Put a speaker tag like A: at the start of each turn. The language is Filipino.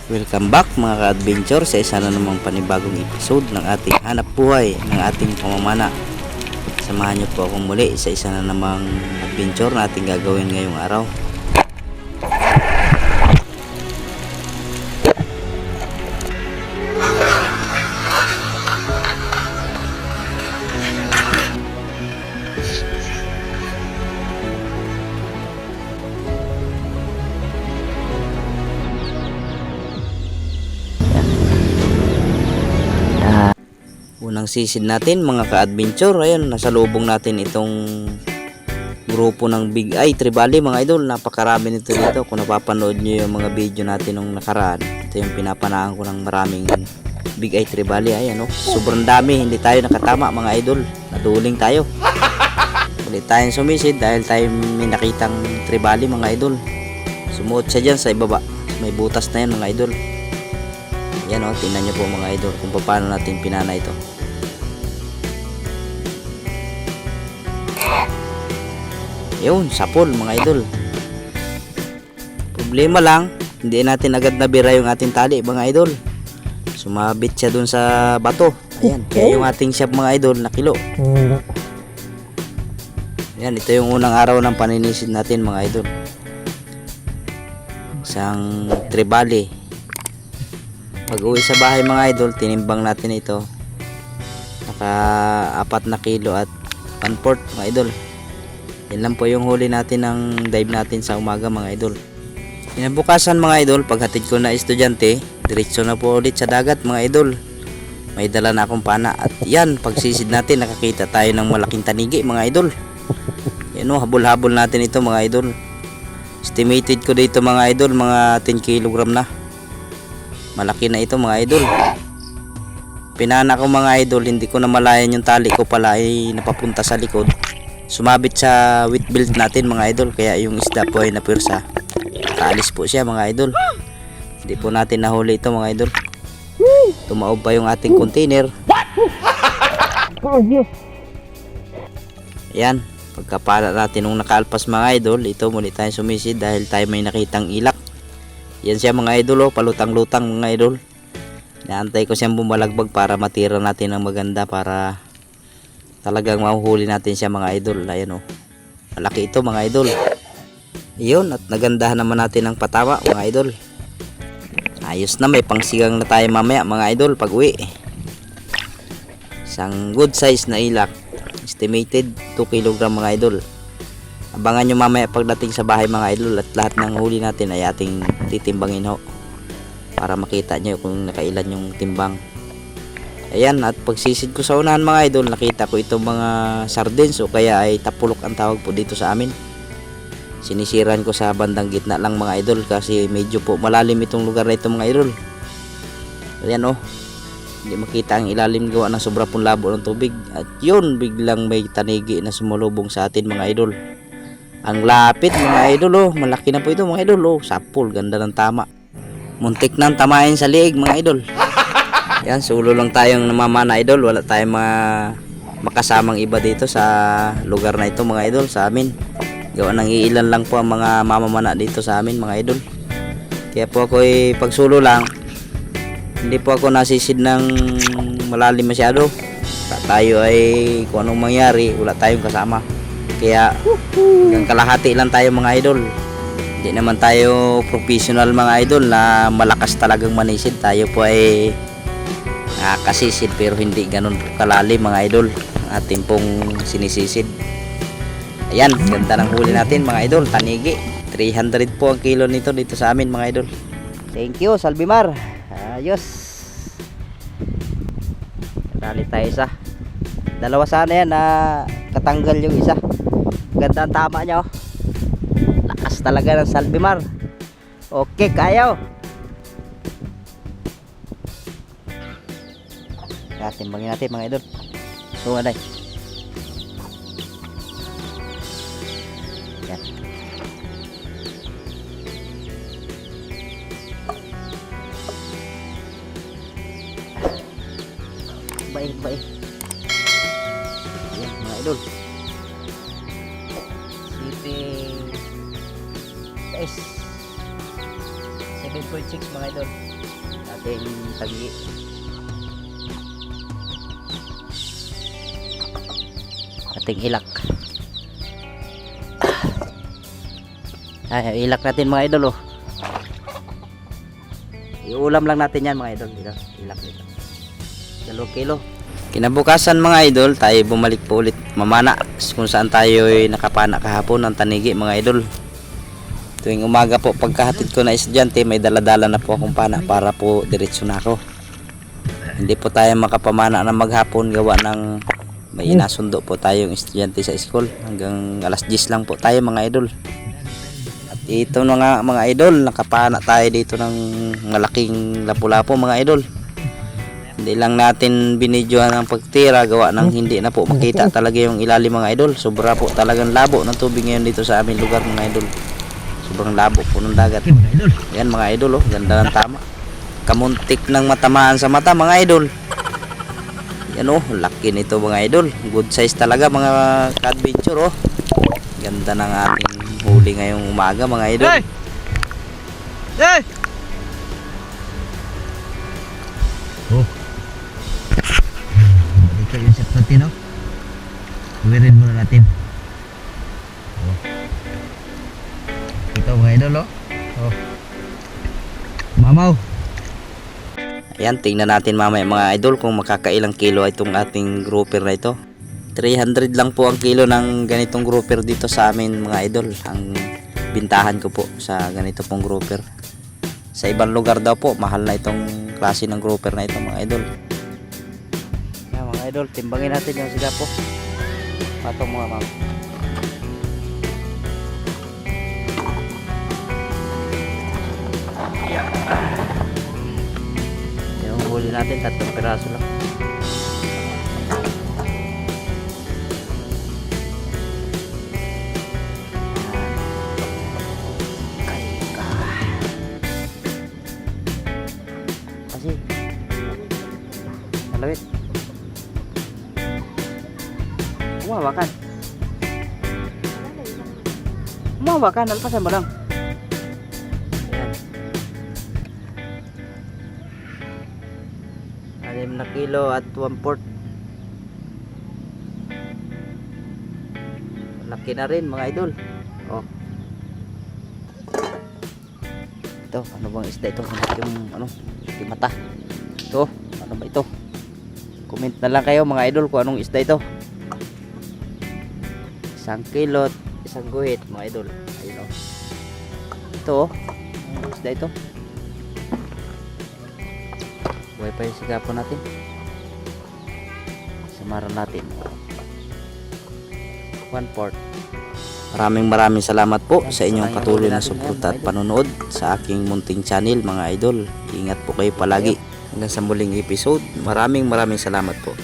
A: Welcome back mga ka-adventure sa isa na namang panibagong episode ng ating hanap buhay ng ating pamamana. Samahan niyo po akong muli sa isa na namang adventure na ating gagawin ngayong araw. Unang sisid natin mga ka-adventure, ayun, nasa lubong natin itong grupo ng Big Eye Tribali mga idol. Napakarami nito dito. Kung napapanood nyo yung mga video natin nung nakaraan, ito yung pinapanahan ko ng maraming Big Eye Tribali. Ayan, no? Sobrang dami, hindi tayo nakatama mga idol. Naduling tayo. Ulit tayong sumisid dahil tayo may nakitang Tribali mga idol. Sumuot siya dyan sa ibaba, may butas na yan mga idol. Yan, o, tingnan nyo po mga idol kung paano natin pinana ito. Yun, sapol mga idol. Problema lang, hindi natin agad nabira yung ating tali mga idol. Sumabit siya dun sa bato. Ayan, kaya yung ating shop mga idol nakilo. Ayan, ito yung unang araw ng paninisid natin mga idol. Isang Tribali. Pag uwi sa bahay mga idol, tinimbang natin ito. Naka 4 na kilo at 1/4 mga idol. Yan lang po yung huli natin ng dive natin sa umaga mga idol. Kinabukasan mga idol, paghatid ko na estudyante, diretso na po ulit sa dagat mga idol. May dala na akong pana at yan, pagsisid natin nakakita tayo ng malaking tanigi mga idol. Yan o, habol-habol natin ito mga idol. Estimated ko dito mga idol, mga 10 kg na. Malaki na ito mga idol. Pinana ko mga idol, hindi ko na malayan yung tali ko pala ay napapunta sa likod. Sumabit sa weight belt natin mga idol, kaya yung isda po ay napirsa. Kaalis po siya mga idol. Hindi po natin nahuli ito mga idol. Tumaob pa yung ating container. Ayan, pagkapala natin nung nakaalpas mga idol, ito muli tayo sumisid dahil tayo may nakitang ilak. Yan siya mga idol, oh, palutang-lutang mga idol. Naantay ko siyang bumalagbag para matira natin ng maganda, para talagang mahuhuli natin siya mga idol. Ayan, oh, malaki ito mga idol. Yun, at nagandahan naman natin ng patama mga idol. Ayos na, may pangsigang na tayo mamaya mga idol pag uwi. Isang good size na ilak, estimated 2 kg mga idol. Abangan nyo mamaya pagdating sa bahay mga idol, at lahat ng huli natin ay ating titimbangin ho, para makita nyo kung nakailan yung timbang. Ayan, at pagsisid ko sa unahan mga idol, nakita ko itong mga sardines o kaya ay tapulok ang tawag po dito sa amin. Sinisiran ko sa bandang gitna lang mga idol, kasi medyo po malalim itong lugar na ito mga idol. Ayan, oh, hindi makita ang ilalim gawa ng sobra pong labo ng tubig. At yun, biglang may tanigi na sumulubong sa atin mga idol. Ang lapit mga idol, oh, malaki na po ito mga idol, oh, sapol, ganda ng tama. Muntik nang tamahin sa liig mga idol. Yan, solo lang tayong namamana idol, wala tayong mga makasamang iba dito sa lugar na ito mga idol, sa amin. Gawa ng iilan lang po ang mga mamamana dito sa amin mga idol. Kaya po ako ay pag solo lang, hindi po ako nasisid ng malalim masyado. Tayo ay kung anong mangyari, wala tayong kasama. Kaya hanggang kalahati lang tayo mga idol. Hindi naman tayo professional mga idol na malakas talagang manisid. Tayo po ay nakasisid pero hindi ganun kalalim mga idol ang ating pong sinisisid. Ayan, ganda ng huli natin mga idol, tanigi. 300 po ang kilo nito dito sa amin mga idol. Thank you Salbimar. Ayos. Dali tayo isa. Dalawa sana yan na katanggal yung isa. Ganda ang tama niya, oh. Lakas talaga ng Salbimar. Okay, kayo. Timbangin natin mga idol. So, anay. Yan. Baik. Yan mga idol. Siping guys, 7 3.6 mga idol. Ating tagi. Ating ilak. Ay, ilak natin mga idol oh. Iulam lang natin yan mga idol. Dito, ilak dito. 2 kilo. Kinabukasan mga idol, tayo bumalik po ulit mamana kung saan tayo nakapana kahapon ng tanigi mga idol. Tuwing umaga po pagkahatid ko na estudyante, may daladala na po akong pana para po diretso na ako. Hindi po tayo makapamana na maghapon gawa ng may inasundo po tayong estudyante sa school. Hanggang alas 10 lang po tayo mga idol. At ito na nga mga idol, nakapana tayo dito ng malaking lapu-lapu mga idol. Hindi lang natin binidyohan ang pagtira gawa ng hindi na po makita talaga yung ilalim mga idol. Sobra po talagang labo ng tubig ngayon dito sa aming lugar mga idol. Sobrang labo po ng dagat. Yan mga idol oh, ganda ng tama. Kamuntik ng matamaan sa mata mga idol. Yan oh, laki nito mga idol. Good size talaga mga ka-adventure oh. Ganda ng ating huli ngayong umaga mga idol.
B: Hey! Hey! Oh. Ito yung set natin, no? Tuwirin muna natin. Oh. Ito mga idol, oh. Oh. Mamaw.
A: Ayan, tingnan natin mamaya mga idol kung makakailang kilo itong ating grouper na ito. 300 lang po ang kilo ng ganitong grouper dito sa amin mga idol. Ang bintahan ko po sa ganito pong grouper. Sa ibang lugar daw po, mahal na itong klase ng grouper na ito mga idol. Yan mga idol, timbangin natin yung siga po. Patong mga ma'am. Yung huli natin, 3 piraso lang. Kasi nalawit. Umawakan. Umawakan, alpasan mo lang. Ayan. 6 na kilo at 1/4. Laki na rin mga idol. Oh. Ito, ano bang isda ito? Yung ano, yung mata. Ito, ano ba ito? Comment na lang kayo mga idol kung anong isda ito. 1 kilo at 1 guhit mga idol. Ayun oh. Ito oh, anong isda ito? Buhay pa yung sigapon natin. Samaran natin. 1/4. Maraming salamat po sa inyong patuloy na suporta at panonood sa aking munting channel mga idol. Ingat po kayo palagi. Hanggang sa muling episode. Maraming salamat po.